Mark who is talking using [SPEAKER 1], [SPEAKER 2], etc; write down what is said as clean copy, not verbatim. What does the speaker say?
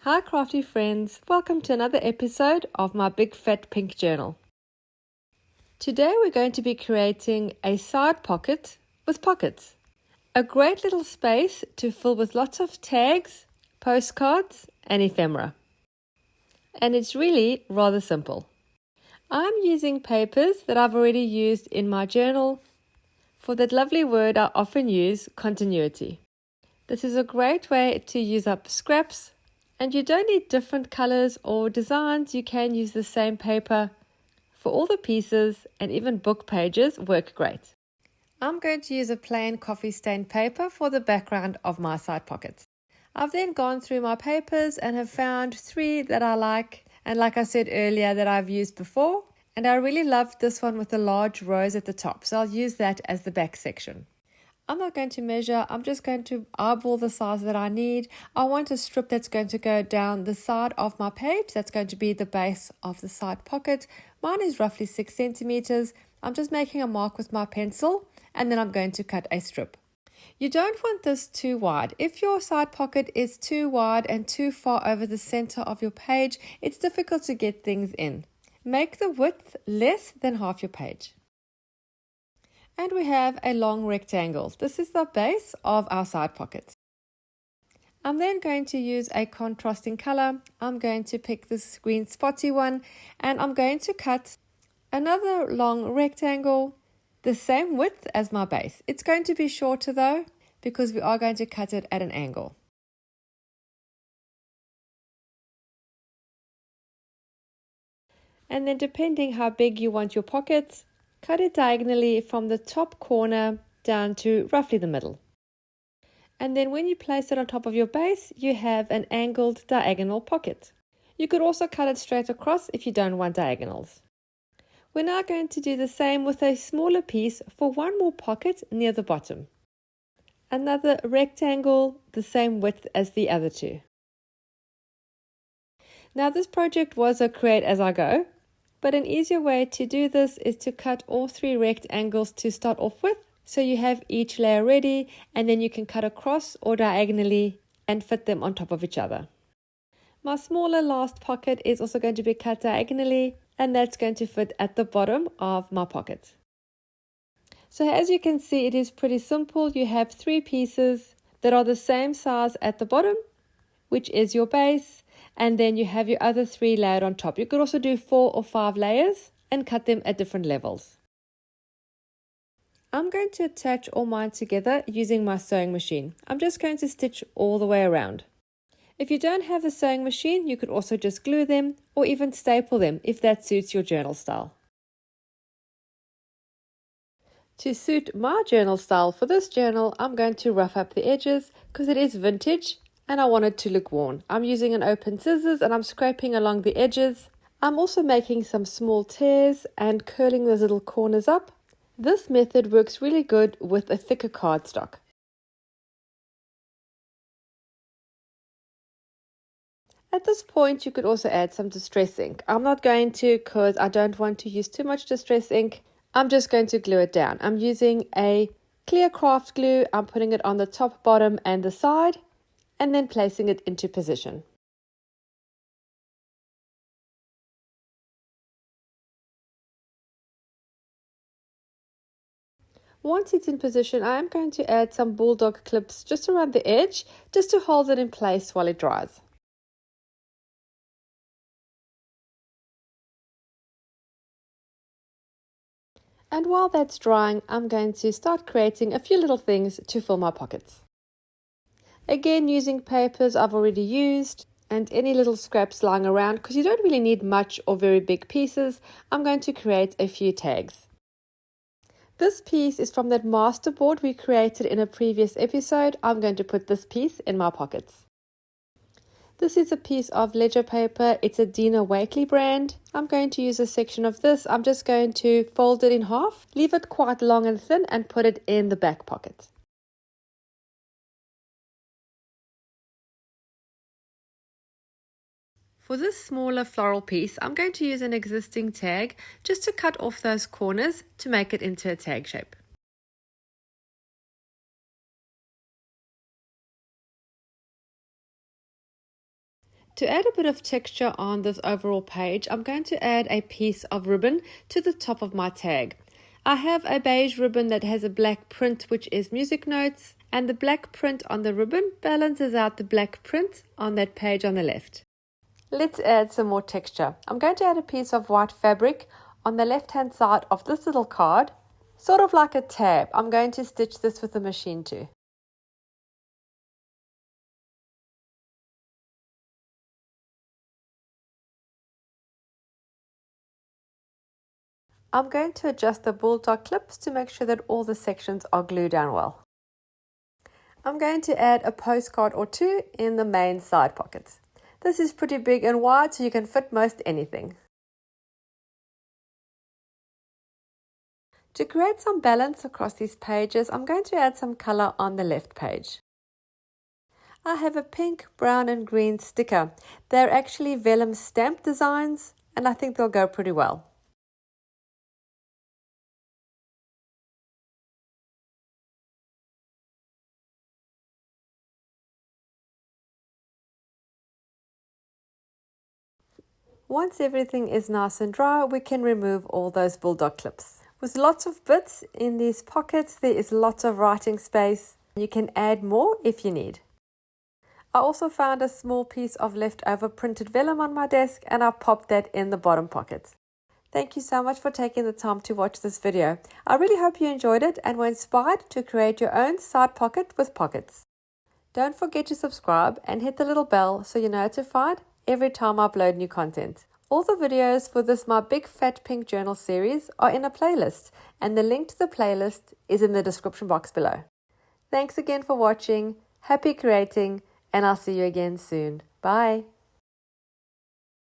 [SPEAKER 1] Hi crafty friends, welcome to another episode of my big fat pink journal. Today we're going to be creating a side pocket with pockets. A great little space to fill with lots of tags, postcards and ephemera. And it's really rather simple. I'm using papers that I've already used in my journal for that lovely word I often use, continuity. This is a great way to use up scraps. And you don't need different colors or designs, you can use the same paper for all the pieces, and even book pages work great. I'm going to use a plain coffee stained paper for the background of my side pockets. I've then gone through my papers and have found 3 that I like, and like I said earlier, that I've used before, and I really loved this one with the large rose at the top, so I'll use that as the back section. I'm not going to measure, I'm just going to eyeball the size that I need. I want a strip that's going to go down the side of my page. That's going to be the base of the side pocket. Mine is roughly 6 centimeters. I'm just making a mark with my pencil and then I'm going to cut a strip. You don't want this too wide. If your side pocket is too wide and too far over the center of your page, it's difficult to get things in. Make the width less than half your page. And we have a long rectangle. This is the base of our side pocket. I'm then going to use a contrasting color. I'm going to pick this green spotty one and I'm going to cut another long rectangle, the same width as my base. It's going to be shorter though, because we are going to cut it at an angle. And then depending how big you want your pocket, cut it diagonally from the top corner down to roughly the middle. And then when you place it on top of your base, you have an angled diagonal pocket. You could also cut it straight across if you don't want diagonals. We're now going to do the same with a smaller piece for one more pocket near the bottom. Another rectangle, the same width as the other 2. Now this project was a create as I go. But an easier way to do this is to cut all 3 rectangles to start off with, so you have each layer ready and then you can cut across or diagonally and fit them on top of each other. My smaller last pocket is also going to be cut diagonally and that's going to fit at the bottom of my pocket. So as you can see, it is pretty simple. You have 3 pieces that are the same size at the bottom, which is your base, and then you have your other 3 layered on top. You could also do 4 or 5 layers and cut them at different levels. I'm going to attach all mine together using my sewing machine. I'm just going to stitch all the way around. If you don't have a sewing machine, you could also just glue them or even staple them if that suits your journal style. To suit my journal style for this journal, I'm going to rough up the edges because it is vintage and I want it to look worn. I'm using an open scissors and I'm scraping along the edges. I'm also making some small tears and curling those little corners up. This method works really good with a thicker cardstock. At this point you could also add some distress ink. I'm not going to because I don't want to use too much distress ink. I'm just going to glue it down. I'm using a clear craft glue. I'm putting it on the top, bottom and the side, and then placing it into position. Once it's in position, I am going to add some bulldog clips just around the edge, just to hold it in place while it dries. And while that's drying, I'm going to start creating a few little things to fill my pockets. Again, using papers I've already used and any little scraps lying around, because you don't really need much or very big pieces, I'm going to create a few tags. This piece is from that master board we created in a previous episode. I'm going to put this piece in my pockets. This is a piece of ledger paper. It's a Dina Wakley brand. I'm going to use a section of this. I'm just going to fold it in half, leave it quite long and thin, and put it in the back pocket. For this smaller floral piece, I'm going to use an existing tag just to cut off those corners to make it into a tag shape. To add a bit of texture on this overall page, I'm going to add a piece of ribbon to the top of my tag. I have a beige ribbon that has a black print, which is music notes, and the black print on the ribbon balances out the black print on that page on the left. Let's add some more texture. I'm going to add a piece of white fabric on the left-hand side of this little card, sort of like a tab. I'm going to stitch this with a machine tool. I'm going to adjust the bulldog clips to make sure that all the sections are glued down well. I'm going to add a postcard or two in the main side pockets. This is pretty big and wide, so you can fit most anything. To create some balance across these pages, I'm going to add some color on the left page. I have a pink, brown and green sticker. They're actually vellum stamp designs, and I think they'll go pretty well. Once everything is nice and dry, we can remove all those bulldog clips. With lots of bits in these pockets, there is lots of writing space. You can add more if you need. I also found a small piece of leftover printed vellum on my desk, and I popped that in the bottom pocket. Thank you so much for taking the time to watch this video. I really hope you enjoyed it and were inspired to create your own side pocket with pockets. Don't forget to subscribe and hit the little bell so you're notified every time I upload new content. All the videos for this My Big Fat Pink Journal series are in a playlist, and the link to the playlist is in the description box below. Thanks again for watching, happy creating, and I'll see you again soon. Bye!